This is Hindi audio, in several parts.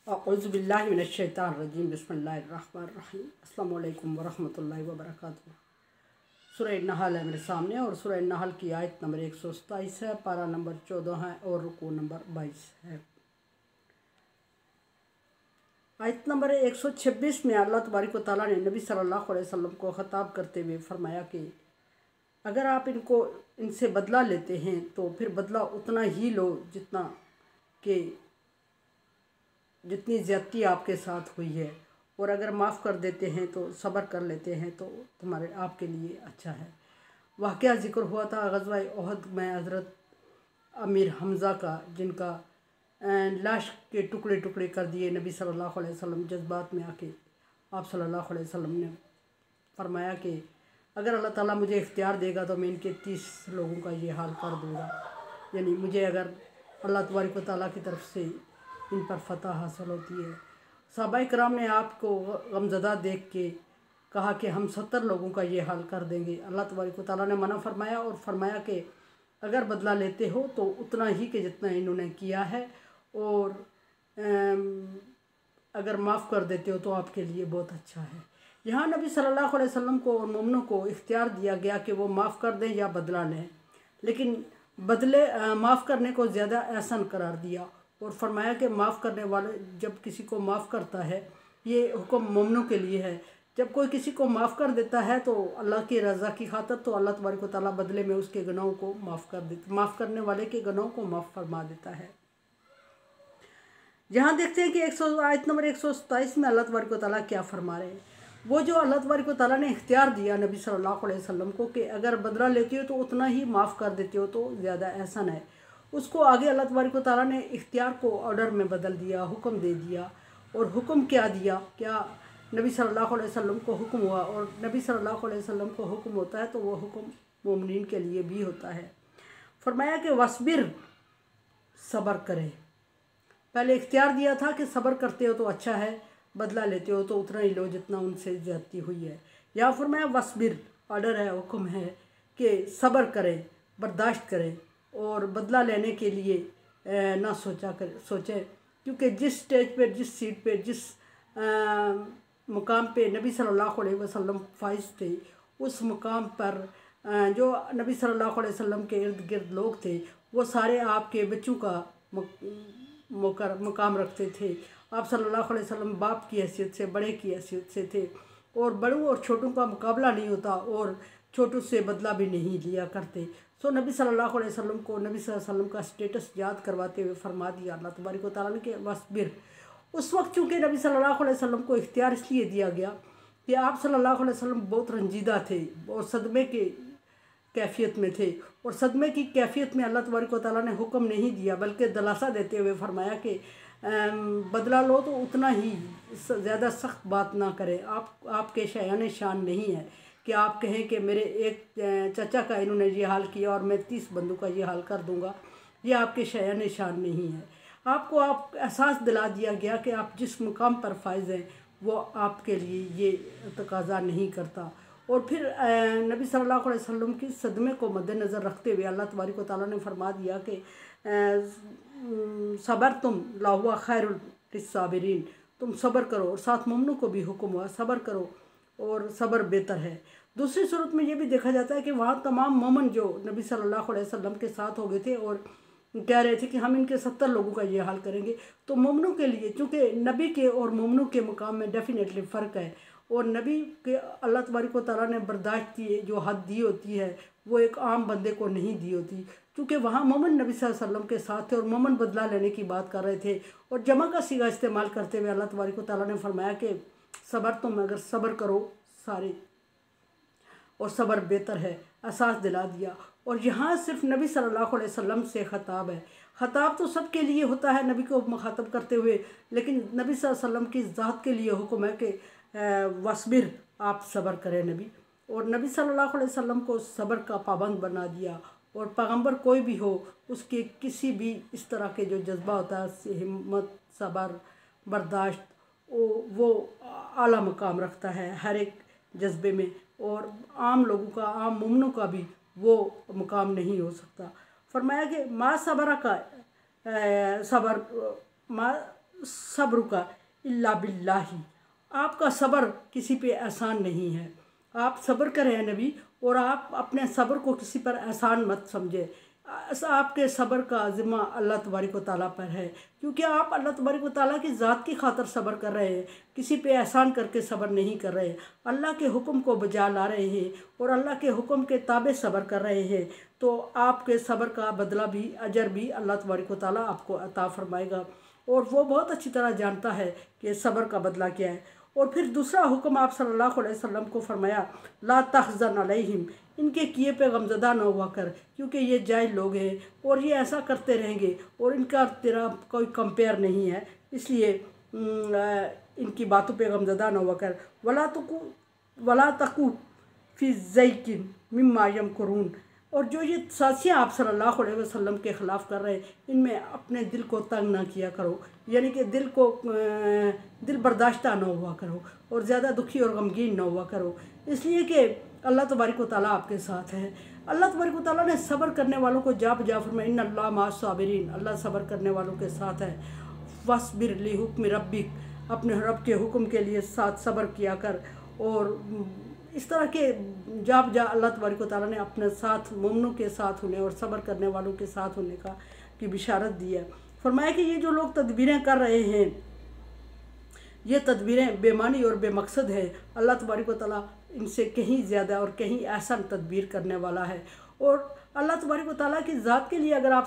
औज़ुबिल्लाहि मिनश्शैतानिर्रजीम बिस्मिल्लाहिर्रहमानिर्रहीम अस्सलामु अलैकुम वरहमतुल्लाहि वबरकातुहू। सूरह नहल है मेरे सामने और सूरह नहल की आयत नंबर 127 है, पारा नंबर 14 है और रुकू नंबर 22 है। आयत नंबर 126 में अल्लाह तबारक व तआला ने नबी सल्लल्लाहु अलैहि वसल्लम को ख़िताब करते हुए फरमाया कि अगर आप इनसे बदला लेते हैं तो फिर बदला उतना ही लो जितनी ज़्यादती आपके साथ हुई है, और अगर माफ़ कर देते हैं तो सब्र कर लेते हैं तो तुम्हारे आपके लिए अच्छा है। वाक़या ज़िक्र हुआ था ग़ज़वा उहद में हज़रत अमीर हमज़ा का, जिनका लाश के टुकड़े टुकड़े कर दिए नबी सल्लल्लाहु अलैहि वसल्लम। जज्बात में आके आप सल्लल्लाहु अलैहि वसल्लम ने फरमाया कि अगर अल्लाह ताला मुझे इख्तियार देगा तो मैं इनके 30 लोगों का ये हाल कर दूँगा। यानी मुझे अगर अल्लाह तबारक व तआला की तरफ से इन पर फतह हासिल होती है। सहाबाए किराम ने आपको गमज़दा देख के कहा कि हम 70 लोगों का ये हाल कर देंगे। अल्लाह तबारक व तआला ने मना फरमाया और फरमाया कि अगर बदला लेते हो तो उतना ही कि जितना इन्होंने किया है, और अगर माफ़ कर देते हो तो आपके लिए बहुत अच्छा है। यहाँ नबी सल्लल्लाहु अलैहि वसल्लम को और मोमिनों को इख्तियार दिया गया कि वो माफ़ कर दें या बदला लें, लेकिन माफ़ करने को ज़्यादा आसान करार दिया और फरमाया कि माफ़ करने वाले जब किसी को माफ़ करता है, ये हुक्म मोमिनों के लिए है। जब कोई किसी को माफ़ कर देता है तो अल्लाह की रज़ा की खातिर तो अल्लाह तबारक व तआला बदले में उसके गुनाहों को माफ़ कर देता, माफ़ करने वाले के गुनाहों को माफ़ फरमा देता है। यहाँ देखते हैं कि आयत नंबर 127 में अल्लाह तबारक व तआला क्या फरमा रहे हैं। वो जो अल्लाह तबारक व तआला ने इख्तियार दिया नबी सल्लल्लाहु अलैहि वसल्लम को कि अगर बदला लेते हो तो उतना ही माफ़ कर देते हो तो ज़्यादा एहसन है, उसको आगे अल्लाह तबारक व तआला ने इख्तियार को ऑर्डर में बदल दिया, हुक्म दे दिया। और हुक्म क्या दिया? क्या नबी सल्लल्लाहु अलैहि वसल्लम को हुक्म हुआ, और नबी सल्लल्लाहु अलैहि वसल्लम को हुक्म होता है तो वो हुक्म मोमिनीन के लिए भी होता है। फरमाया कि वस्बिर, सब्र करें। पहले इख्तियार दिया था कि सब्र करते हो तो अच्छा है, बदला लेते हो तो उतना ही लो जितना उनसे ज़्यादती हुई है। या फरमाया वस्बिर, ऑर्डर है, हुक्म है कि सब्र करें, बर्दाश्त करें और बदला लेने के लिए ना सोचें, क्योंकि जिस स्टेज पे, जिस सीट पे, जिस मुकाम पे नबी सल्लल्लाहु अलैहि वसल्लम फाइज थे, उस मुकाम पर जो नबी सल्लल्लाहु अलैहि वसल्लम के इर्द गिर्द लोग थे वो सारे आपके बच्चों का मुकाम रखते थे। आप सल्लल्लाहु अलैहि वसल्लम बाप की हैसियत से, बड़े की हैसियत से थे, और बड़ों और छोटों का मुकाबला नहीं होता और छोटों से बदला भी नहीं लिया करते। सो नबी सल्लल्लाहु अलैहि वसल्लम को नबी सल्लल्लाहु अलैहि वसल्लम का स्टेटस याद करवाते हुए फरमा दिया अल्लाह तबारक व तआला ने कि वस्बिर। उस वक्त चूँकि नबी सल्लल्लाहु अलैहि वसल्लम को इख्तियार इसलिए दिया गया कि आप सल्लल्लाहु अलैहि वसल्लम बहुत रंजीदा थे और सदमे के कैफियत में थे, और सदमे की कैफियत में अल्लाह तबारक व तआला ने हुक्म नहीं दिया बल्कि दिलासा देते हुए फरमाया कि बदला लो तो उतना ही, ज़्यादा सख्त बात ना करें। आपके शयान शान नहीं है कि आप कहें कि मेरे एक चाचा का इन्होंने ये हाल किया और मैं 30 बंदों का ये हाल कर दूंगा। ये आपके शयान शान नहीं है। आपको एहसास दिला दिया गया कि आप जिस मुकाम पर फाइज हैं वो आपके लिए ये तकाजा नहीं करता। और फिर नबी सल्लल्लाहु अलैहि वसल्लम की सदमे को मद्देनज़र रखते हुए अल्लाह तबारक व तआला ने फरमा दिया कि सबर तुम लाहुआ खैरुल लिस्साबिरीन, तुम सब्र करो। और साथ मोमिनों को भी हुक्म हुआ सब्र करो और सब्र बेहतर है। दूसरी सूरत में ये भी देखा जाता है कि वहाँ तमाम मोमिन जो नबी सल्लल्लाहु अलैहि वसल्लम के साथ हो गए थे और कह रहे थे कि हम इनके 70 लोगों का ये हाल करेंगे, तो मोमिनों के लिए चूँकि नबी के और मोमिनों के मुकाम में डेफिनेटली फ़र्क है, और नबी के अल्लाह तबारक व तआला ने बर्दाश्त की जो हद दी होती है वो एक आम बंदे को नहीं दी होती, क्योंकि वहाँ मोमिन नबी सल्लल्लाहु अलैहि वसल्लम के साथ थे और मोमिन बदला लेने की बात कर रहे थे। और जमा का सीगा इस्तेमाल करते हुए अल्लाह तबारक व तआला ने फरमाया कि सब्र तुम अगर सब्र करो सारे, और सब्र बेहतर है, एहसास दिला दिया। और यहाँ सिर्फ नबी सल्लल्लाहु अलैहि वसल्लम से ख़ताब है। ख़ताब तो सबके लिए होता है नबी को मुखातब करते हुए, लेकिन नबी सल्लल्लाहु अलैहि वसल्लम की ज़ात के लिए हुक्म है कि वस्बिर, आप सब्र करें नबी। और नबी सल्लल्लाहु अलैहि वसल्लम को सब्र का पाबंद बना दिया। और पैगंबर कोई भी हो उसके किसी भी इस तरह के जो जज्बा होता है, हिम्मत, सब्र, बर्दाश्त, वो आला मकाम रखता है हर एक जज्बे में, और आम लोगों का, आम मोमिनों का भी वो मुकाम नहीं हो सकता। फरमाया कि मा सब्र का सब्र, मा सब्र का इल्ला बिल्लाही, आपका सब्र किसी पे एहसान नहीं है। आप सब्र करें नबी, और आप अपने सब्र को किसी पर एहसान मत समझे। आपके सब्र का ज़िम्मा अल्लाह तबारक व तआला पर है, क्योंकि आप अल्लाह तबारक व तआला की ज़ात की खातर सब्र कर रहे हैं, किसी पे एहसान करके सब्र नहीं कर रहे। अल्लाह के हुक्म को बजा ला रहे हैं और अल्लाह के हुक्म के ताबे सब्र कर रहे हैं, तो आपके सब्र का बदला भी, अजर भी अल्लाह तबारक व तआला आपको अता फरमाएगा, और वो बहुत अच्छी तरह जानता है कि सब्र का बदला क्या है। और फिर दूसरा हुक्म आप सल्लल्लाहु अलैहि वसल्लम को फरमाया, ला तहज़न अलैहिम, इनके किए पे गमज़दा न हुआ कर, क्योंकि ये जाहिल लोग हैं और ये ऐसा करते रहेंगे और इनका तेरा कोई कंपेयर नहीं है, इसलिए इनकी बातों पे गमज़दा न हुआ कर। वला तकू फ़ी ज़ैकिन मिम्मा यमकुरून, और जो ये साजियाँ आप सल्लल्लाहु अलैहि वसल्लम के ख़िलाफ़ कर रहे हैं, इनमें अपने दिल को तंग ना किया करो, यानी कि दिल बर्दाश्ता ना हुआ करो और ज़्यादा दुखी और गमगीन ना हुआ करो, इसलिए कि अल्लाह तबारक व तआला आपके साथ है। अल्लाह तबारक व तआला ने सब्र करने वालों को जा बजा फरमाया, इन्नल्लाह मअस साबिरीन, अल्लाह सब्र करने वालों के साथ है। वस्बिर लि हुक्मि रब्बिक, अपने रब के हुक्म के लिए साथ सब्र किया कर। और इस तरह के जाब जा अल्लाह तबारक व तआला ने अपने साथ मोमिनों के साथ होने और सब्र करने वालों के साथ होने की बिशारत दी है। फरमाया कि ये जो लोग तदबीरें कर रहे हैं, ये तदबीरें बेमानी और बेमकसद है, अल्लाह तबारक व तआला इनसे कहीं ज़्यादा और कहीं एहसन तदबीर करने वाला है। और अल्लाह तबारक व तआला की ज़ात के लिए अगर आप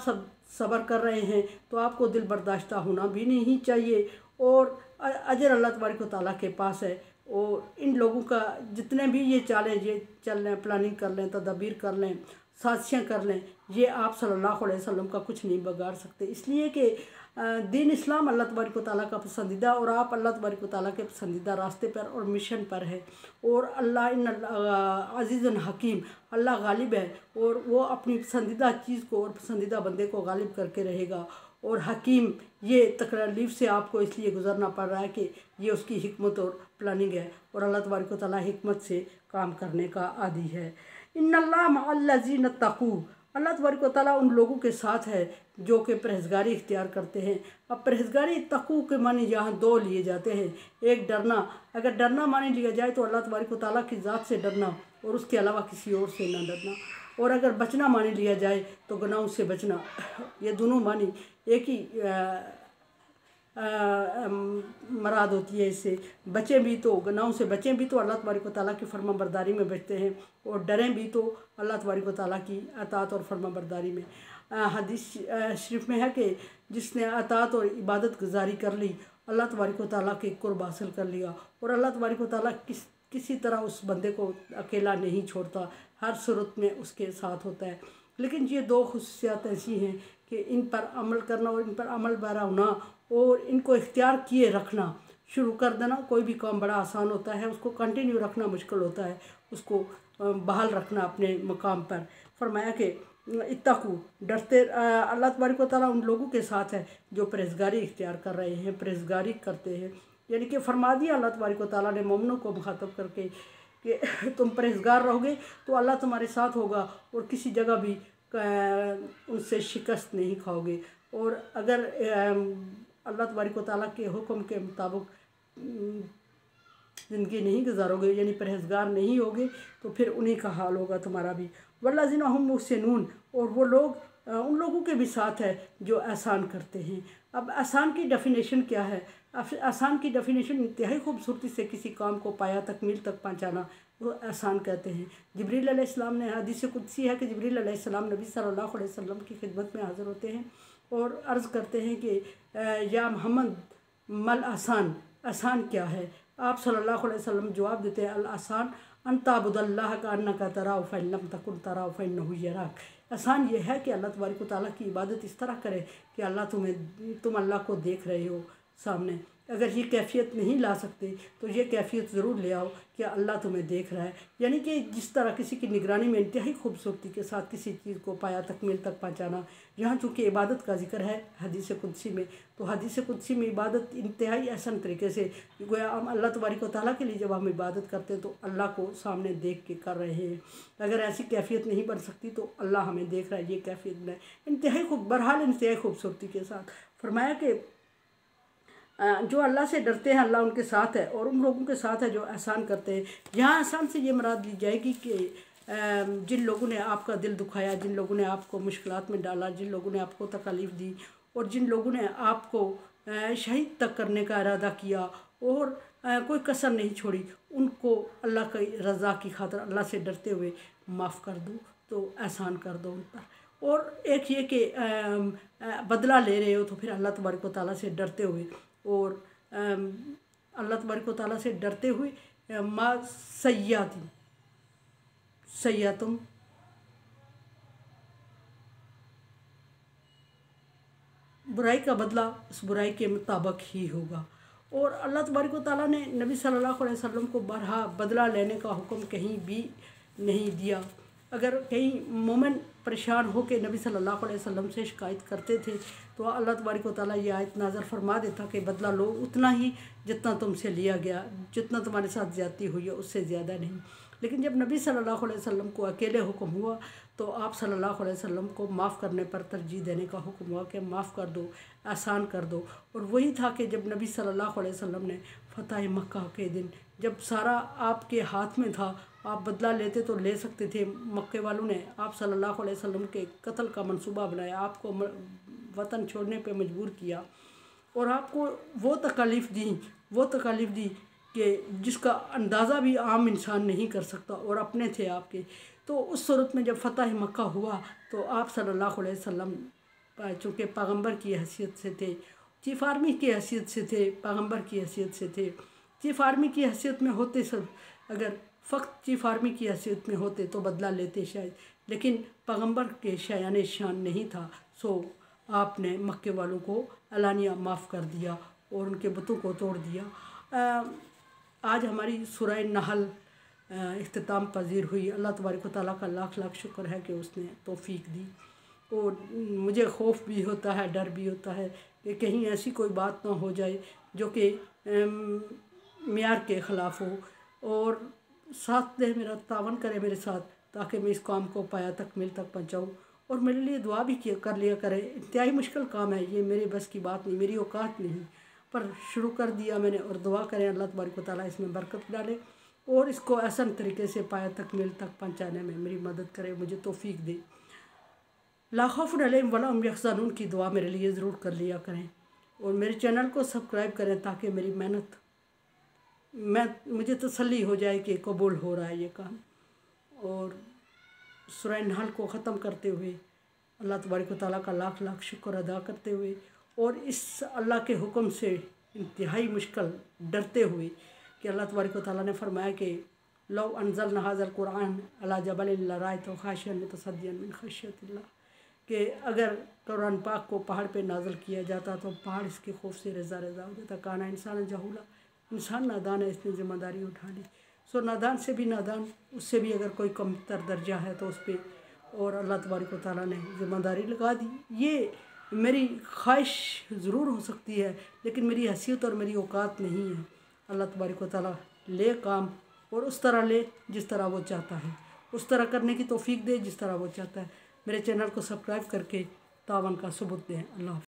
सब्र कर रहे हैं तो आपको दिल बर्दाश्ता होना भी नहीं चाहिए, और अजर अल्लाह तबारक व तआला के पास है। और इन लोगों का जितने भी ये चालें, ये चल लें, प्लानिंग कर लें, तदबीर कर लें, साजिशें कर लें, ये आप सल्लल्लाहु अलैहि वसल्लम का कुछ नहीं बिगाड़ सकते, इसलिए कि दीन इस्लाम अल्लाह तबारक व तआला का पसंदीदा, और आप अल्लाह तबारक व तआला के पसंदीदा रास्ते पर और मिशन पर है। और अल्लाह अज़ीज़ुन हकीम, अल्लाह गालिब है और वो अपनी पसंदीदा चीज़ को और पसंदीदा बंदे को गालिब करके रहेगा। और हकीम, ये तकलीफ़ से आपको इसलिए गुजरना पड़ रहा है कि ये उसकी हिकमत और प्लानिंग है, और अल्लाह तबारक व तआला हिकमत से काम करने का आदी है। इन्नल्लाह मअल्लज़ीना तक़ू, अल्लाह तबारक व तआला उन लोगों के साथ है जो कि परहेज़गारी इख्तियार करते हैं। अब परहेज़गारी तक़ू के मानी यहाँ दो लिए जाते हैं, एक डरना, अगर डरना मानी लिया जाए तो अल्लाह तबारक व तआला की ज़ात से डरना और उसके अलावा किसी और से ना डरना, और अगर बचना मानी लिया जाए तो गुनाहों से बचना, ये दोनों मानी एक ही मराद होती है। इससे बचें भी तो, गुनाहों से बचें भी तो अल्लाह तबारक व तआला की फरमाबरदारी में बचते हैं, और डरें भी तो अल्लाह तबारक व तआला की अताअत और फरमाबरदारी में। हदीस शरीफ में है कि जिसने अताअत और इबादत गुजारी कर ली, अल्लाह तबारक व तआला के कुर्ब हासिल कर लिया, और अल्लाह तबारक व तआला किसी तरह उस बंदे को अकेला नहीं छोड़ता, हर सूरत में उसके साथ होता है। लेकिन ये दो खुसूसियात ऐसी हैं कि इन पर अमल करना और इन पर अमल पैरा होना और इनको इख्तियार किए रखना, शुरू कर देना कोई भी काम बड़ा आसान होता है, उसको कंटिन्यू रखना मुश्किल होता है, उसको बहाल रखना अपने मकाम पर। फरमाया कि इत्तकू, डरते, अल्लाह तबारक व तआला उन लोगों के साथ है जो परहेज़गारी इख्तियार कर रहे हैं, परहेज़गारी करते हैं, यानी कि फरमा दिया अल्लाह तबारक व तआला ने मोमिनों को मुखातब करके कि तुम परहेज़गार रहोगे तो अल्लाह तुम्हारे साथ होगा और किसी जगह भी उनसे शिकस्त नहीं खाओगे। और अगर अल्लाह तबारक व तआला के हुक्म के मुताबिक ज़िंदगी नहीं गुजारोगे, यानी परहेज़गार नहीं होगे, तो फिर उन्हीं का हाल होगा तुम्हारा भी। वल्लज़ीना हुम मुहसिनून, और वो लोग उन लोगों के भी साथ है जो एहसान करते हैं। अब एहसान की डेफिनेशन क्या है? एहसान की डेफिनेशन इंतहाई खूबसूरती से किसी काम को पाया तकमील तक पहुँचाना, वो एहसान कहते हैं। जिब्रील अलैहिस्सलाम ने, हदीस कुदसी है कि जिब्रील अलैहिस्सलाम नबी सल्लल्लाहु अलैहि वसल्लम की खिदमत में हाज़िर होते हैं और अर्ज़ करते हैं कि या मोहम्मद मल आसान, आसान क्या है? आप सल्लल्लाहु अलैहि वसल्लम जवाब देते हैं, अल आसान अन ताबुदल्लाह का अन्नका तराहु फ़इन लम तकुन तराहु फ़इन्नहु यराक। आसान ये है कि अल्लाह तबारक व तआला की इबादत इस तरह करें कि तुम अल्लाह को देख रहे हो सामने। अगर ये कैफियत नहीं ला सकते तो ये कैफियत ज़रूर ले आओ कि अल्लाह तुम्हें देख रहा है, यानी कि जिस तरह किसी की निगरानी में इंतहाई खूबसूरती के साथ किसी चीज़ को पाया तकमील तक पहुँचाना। यहाँ चूँकि इबादत का जिक्र है हदीस कुदसी में, तो हदीस कुदसी में इबादत इंतहाई आसान तरीके से, गोया हम अल्लाह तबारक व तआला के लिए जब हम इबादत करते हैं तो अल्लाह को सामने देख के कर रहे हैं। अगर ऐसी कैफियत नहीं बन सकती तो अल्लाह हमें देख रहा है, ये कैफियत बनाए इंतहाई बहरहाल इंतहाई खूबसूरती के साथ। फरमाया कि जो अल्लाह से डरते हैं अल्लाह उनके साथ है, और उन लोगों के साथ है जो एहसान करते हैं। यहाँ एहसान से ये मुराद ली जाएगी कि जिन लोगों ने आपका दिल दुखाया, जिन लोगों ने आपको मुश्किलात में डाला, जिन लोगों ने आपको तकलीफ़ दी, और जिन लोगों ने आपको शहीद तक करने का इरादा किया और कोई कसर नहीं छोड़ी, उनको अल्लाह की रज़ा की खातिर अल्लाह से डरते हुए माफ़ कर दो, तो एहसान कर दो उन पर। और एक ये कि बदला ले रहे हो तो फिर अल्लाह तबारक व तआला से डरते हुए, और अल्लाह तबारक व तआला से डरते हुए मा सय्यातुम बुराई का बदला उस बुराई के मुताबिक ही होगा। और अल्लाह तबारक व तआला ने नबी सल्लल्लाहु अलैहि वसल्लम को बरहा बदला लेने का हुक्म कहीं भी नहीं दिया। अगर कहीं मोमिन परेशान हो के नबी सल्लल्लाहु अलैहि वसल्लम से शिकायत करते थे तो अल्लाह तबारक व तआला ये आयत नाज़िल फरमा देता कि बदला लो उतना ही जितना तुमसे लिया गया, जितना तुम्हारे साथ ज़्यादती हुई है उससे ज़्यादा नहीं। लेकिन जब नबी सल्लल्लाहु अलैहि वसल्लम को अकेले हुक्म हुआ तो आप सल्लल्लाहु अलैहि वसल्लम को माफ़ करने पर तरजीह देने का हुक्म हुआ कि माफ़ कर दो, आसान कर दो। और वही था कि जब नबी सल्लल्लाहु अलैहि वसल्लम ने फ़तह मक्का के दिन, जब सारा आपके हाथ में था, आप बदला लेते तो ले सकते थे, मक्के वालों ने आप सल्लल्लाहु अलैहि वसल्लम के कत्ल का मंसूबा बनाया, आपको वतन छोड़ने पे मजबूर किया, और आपको वो तकलीफ़ दी कि जिसका अंदाज़ा भी आम इंसान नहीं कर सकता, और अपने थे आपके। तो उस सूरत में जब फ़तह मक्का हुआ तो आप सल्लल्लाहु अलैहि वसल्लम चूँकि पैगम्बर की हैसियत से थे, चीफ़ आर्मी की हैसियत से थे, पैगम्बर की हैसियत से थे। चीफ़ आर्मी की हैसियत में होते सब, अगर फ़क्त चीफ़ आर्मी की हैसियत में होते तो बदला लेते शायद, लेकिन पैगम्बर के शायान शान नहीं था। सो आपने मक्के वालों को अलानिया माफ़ कर दिया और उनके बुतों को तोड़ दिया। आज हमारी सूरह नहल इख्तिताम पजीर हुई। अल्लाह तबारक व तआला का लाख लाख शुक्र है कि उसने तौफीक दी। और मुझे खौफ भी होता है, डर भी होता है कि कहीं ऐसी कोई बात ना हो जाए जो कि मियार के ख़िलाफ़ हो, और साथ दे मेरा तावन करे मेरे साथ, ताकि मैं इस काम को पाया तकमील तक पहुँचाऊँ। और मेरे लिए दुआ भी कर लिया करे। इंतहाई मुश्किल काम है ये, मेरे बस की बात नहीं, मेरी औकात नहीं, पर शुरू कर दिया मैंने। और दुआ करें अल्लाह तबारक व तआला इसमें बरकत डाले और इसको आसान तरीके से पाया तकमील तक पहुँचाने में मेरी मदद करे, मुझे तौफीक दे। ला खौफुन अलैहिम वला हुम यहज़नून की दुआ मेरे लिए ज़रूर कर लिया करें, और मेरे चैनल को सब्सक्राइब करें ताकि मेरी मेहनत मुझे तसल्ली हो जाए कि कबूल हो रहा है ये काम। और सूरह नहल को ख़त्म करते हुए अल्लाह तबारक व तआला का लाख लाख शुक्र अदा करते हुए, और इस अल्लाह के हुक्म से इंतहाई मुश्किल डरते हुए कि अल्लाह तबारक व तआला ने फरमाया कि लौ अनज़लना हाज़ल कुरआन अला जबलिन लरअयतहु खाशिअन मुतसद्दिअन मिन खश्यतिल्लाह, कि अगर कुरान पाक को पहाड़ पे नाज़िल किया जाता तो पहाड़ इसके खौफ से रेज़ा रेज़ा हो जाता। काना इंसान जहूला, इंसान नादान है, इसने ज़िम्मेदारी उठा ली। सो नादान से भी नादान, उससे भी अगर कोई कमतर दर्जा है तो उस पर, और अल्लाह तबारक व तआला ने ज़िम्मेदारी लगा दी। ये मेरी ख्वाहिश ज़रूर हो सकती है, लेकिन मेरी हैसियत और मेरी औकात नहीं है। अल्लाह तबारक व तआला ले काम, और उस तरह ले जिस तरह वो चाहता है, उस तरह करने की तौफीक दे जिस तरह वो चाहता है। मेरे चैनल को सब्सक्राइब करके तावन का सबूत दें। अल्लाह।